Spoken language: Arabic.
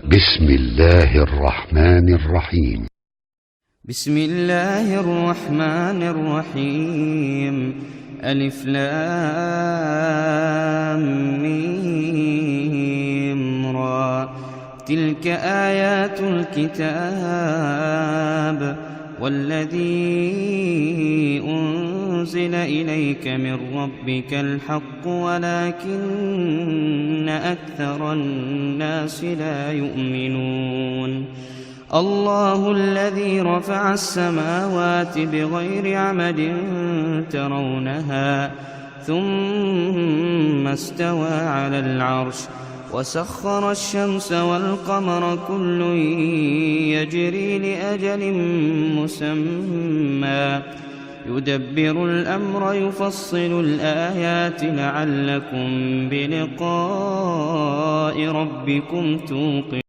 بسم الله الرحمن الرحيم. بسم الله الرحمن الرحيم. ألف لام ميم را. تلك آيات الكتاب والذي أنزل إليك من ربك الحق ولكن أكثر الناس لا يؤمنون. الله الذي رفع السماوات بغير عمد ترونها ثم استوى على العرش وسخر الشمس والقمر كل يجري لأجل مسمى يدبر الأمر يفصل الآيات لعلكم بلقاء ربكم توقنون.